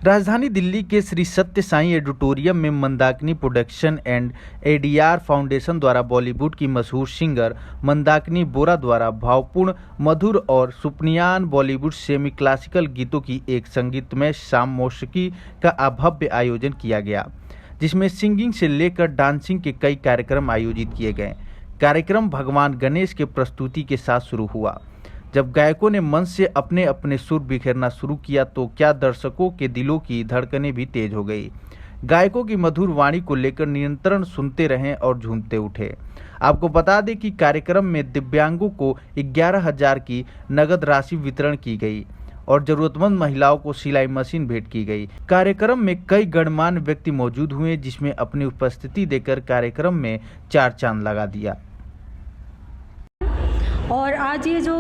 राजधानी दिल्ली के श्री सत्य साईं एडिटोरियम में Mandakini production and ADR foundation द्वारा बॉलीवुड की मशहूर सिंगर मंदाकिनी बोरा द्वारा भावपूर्ण, मधुर और सुपनियान बॉलीवुड सेमी क्लासिकल गीतों की एक संगीतमय शाम मौसीकी का भव्य आयोजन किया गया, जिसमें सिंगिंग से लेकर डांसिंग के कई कार्यक्रम आयोजित किए गए। कार्यक्रम भगवान गणेश के प्रस्तुति के साथ शुरू हुआ। जब गायकों ने मंच से अपने अपने सुर बिखेरना शुरू किया तो क्या दर्शकों के दिलों की धड़कनें भी तेज हो गई। गायकों की मधुर वाणी को लेकर निरंतर सुनते रहें और झूमते उठे। आपको बता दें कि कार्यक्रम में दिव्यांगों को 11,000 की नगद राशि वितरण की गई और जरूरतमंद महिलाओं को सिलाई मशीन भेंट की गई। कार्यक्रम में कई गणमान्य व्यक्ति मौजूद हुए, जिसमें अपनी उपस्थिति देकर कार्यक्रम में 4 चांद लगा दिया। और आज ये जो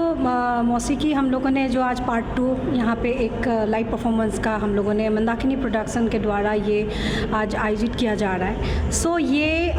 मौसीकी हम लोगों ने जो आज पार्ट 2 यहाँ पे एक लाइव परफॉर्मेंस का हम लोगों ने मंदाकिनी प्रोडक्शन के द्वारा ये आज आयोजित किया जा रहा है। सो ये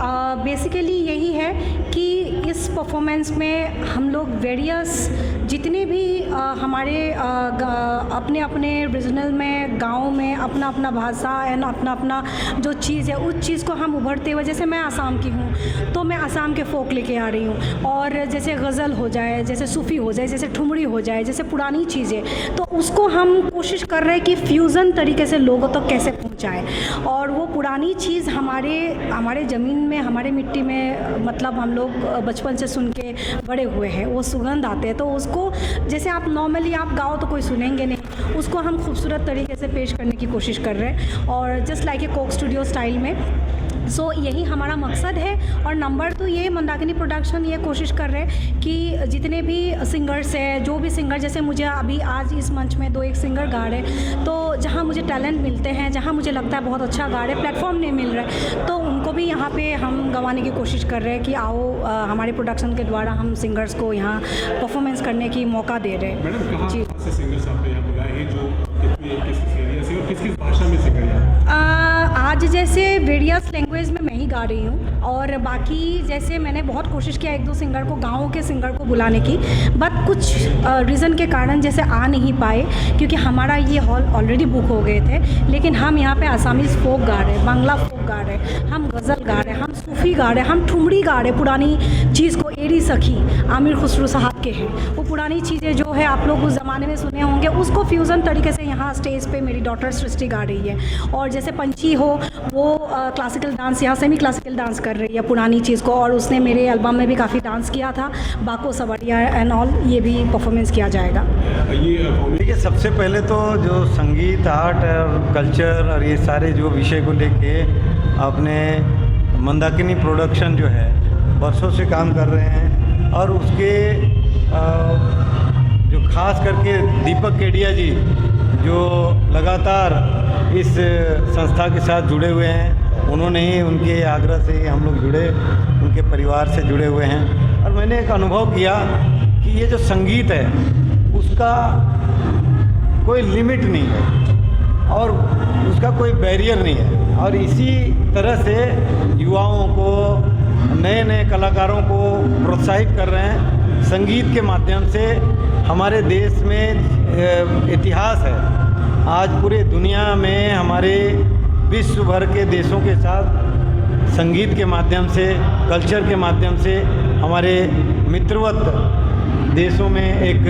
बेसिकली यही है कि इस परफॉर्मेंस में हम लोग वेरियस जितने भी हमारे अपने अपने रीजनल में गाँव में अपना अपना भाषा एंड अपना अपना जो चीज़ है उस चीज़ को हम उभरते हुए, जैसे मैं आसाम की हूँ तो मैं आसाम के फोक लेके आ रही हूँ, और जैसे गज़ल हो जाए, जैसे सूफ़ी हो जाए, जैसे ठुमरी हो जाए, जैसे पुरानी चीज़ें, तो उसको हम कोशिश कर रहे हैं कि फ्यूज़न तरीके से लोगों तक कैसे पहुँचाएं। और वो पुरानी चीज़ हमारे ज़मीन में, हमारे मिट्टी में, मतलब हम लोग बचपन से सुन के बड़े हुए हैं, वो सुगंध आते हैं, तो उसको जैसे आप नॉर्मली आप गाओ तो कोई सुनेंगे नहीं, उसको हम खूबसूरत तरीके से पेश करने की कोशिश कर रहे हैं, और just like a Coke studio style में। सो यही हमारा मकसद है। और नंबर 2 ये मंदाकिनी प्रोडक्शन ये कोशिश कर रहे हैं कि जितने भी सिंगर्स हैं, जो भी सिंगर, जैसे मुझे अभी आज इस मंच में 2 एक सिंगर गा रहे हैं, तो जहाँ मुझे टैलेंट मिलते हैं, जहाँ मुझे लगता है बहुत अच्छा गा रहे हैं, प्लेटफॉर्म नहीं मिल रहा है, तो उनको भी यहाँ पे हम गंवाने की कोशिश कर रहे हैं कि आओ हमारे प्रोडक्शन के द्वारा हम सिंगर्स को यहाँ परफॉर्मेंस करने की मौका दे रहे हैं। मैडम, कहाँ से सिंगर्स आपने यहाँ बुलाए हैं, जो किस एरिया से और किस भाषा में सिंगर हैं? आज जैसे वेरियस लैंग्वेज में मैं ही गा रही हूँ, और बाकी जैसे मैंने बहुत कोशिश किया 1-2 सिंगर को, गाँव के सिंगर को बुलाने की, बट कुछ रीज़न के कारण जैसे आ नहीं पाए, क्योंकि हमारा ये हॉल ऑलरेडी बुक हो गए थे। लेकिन हम यहाँ पे आसामीज़ फोक गा रहे हैं, बांग्ला फोक गा रहे हैं, हम गज़ल गा रहे हैं, हम सूफ़ी गा रहे हैं, हम ठुमरी गा रहे हैं, पुरानी चीज़ को। एरी सखी आमिर खुसरो साहब के हैं, वो पुरानी चीज़ें जो है आप लोग उस ज़माने में सुने होंगे, उसको फ्यूज़न तरीके से यहाँ स्टेज पे मेरी डॉटर सृष्टि गा रही है। और जैसे पंची हो, वो क्लासिकल डांस, यहाँ सेमी क्लासिकल डांस कर रही है पुरानी चीज़ को, और उसने मेरे एल्बम में भी काफ़ी डांस किया था, बाको सवरिया एंड ऑल, ये भी परफॉर्मेंस किया जाएगा। देखिए, सबसे पहले तो जो संगीत, आर्ट और कल्चर और ये सारे जो विषय को लेके अपने मंदाकिनी प्रोडक्शन जो है बरसों से काम कर रहे हैं, और उसके जो खास करके दीपक केडिया जी जो लगातार इस संस्था के साथ जुड़े हुए हैं, उन्होंने ही, उनके आग्रह से हम लोग जुड़े, उनके परिवार से जुड़े हुए हैं। और मैंने एक अनुभव किया कि ये जो संगीत है उसका कोई लिमिट नहीं है और उसका कोई बैरियर नहीं है, और इसी तरह से युवाओं को, नए नए कलाकारों को प्रोत्साहित कर रहे हैं। संगीत के माध्यम से हमारे देश में इतिहास है, आज पूरे दुनिया में हमारे विश्व भर के देशों के साथ संगीत के माध्यम से, कल्चर के माध्यम से हमारे मित्रवत देशों में एक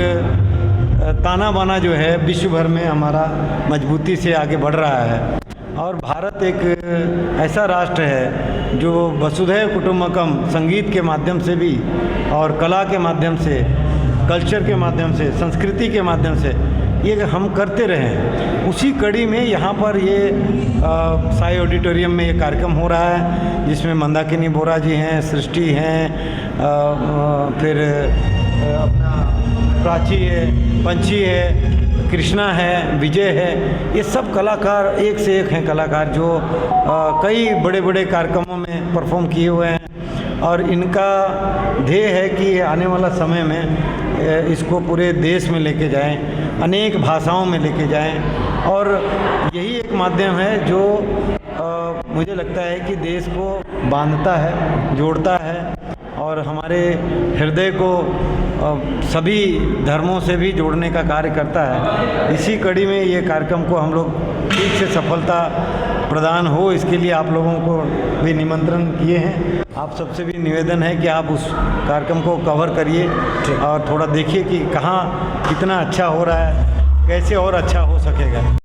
ताना बाना जो है विश्व भर में हमारा मजबूती से आगे बढ़ रहा है। और भारत एक ऐसा राष्ट्र है जो वसुधैव कुटुंबकम संगीत के माध्यम से भी, और कला के माध्यम से, कल्चर के माध्यम से, संस्कृति के माध्यम से ये हम करते रहें। उसी कड़ी में यहाँ पर ये साई ऑडिटोरियम में ये कार्यक्रम हो रहा है, जिसमें मंदाकिनी बोरा जी हैं, सृष्टि हैं, फिर अपना प्राची है, पंची है, कृष्णा है, विजय है, ये सब कलाकार एक से एक हैं कलाकार जो कई बड़े बड़े कार्यक्रमों में परफॉर्म किए हुए हैं। और इनका ध्येय है कि आने वाला समय में इसको पूरे देश में लेके जाएं, अनेक भाषाओं में लेके जाएं, और यही एक माध्यम है जो मुझे लगता है कि देश को बांधता है, जोड़ता है, और हमारे हृदय को सभी धर्मों से भी जोड़ने का कार्य करता है। इसी कड़ी में ये कार्यक्रम को हम लोग ठीक से सफलता प्रदान हो, इसके लिए आप लोगों को भी निमंत्रण किए हैं। आप सबसे भी निवेदन है कि आप उस कार्यक्रम को कवर करिए और थोड़ा देखिए कि कहाँ कितना अच्छा हो रहा है, कैसे और अच्छा हो सकेगा।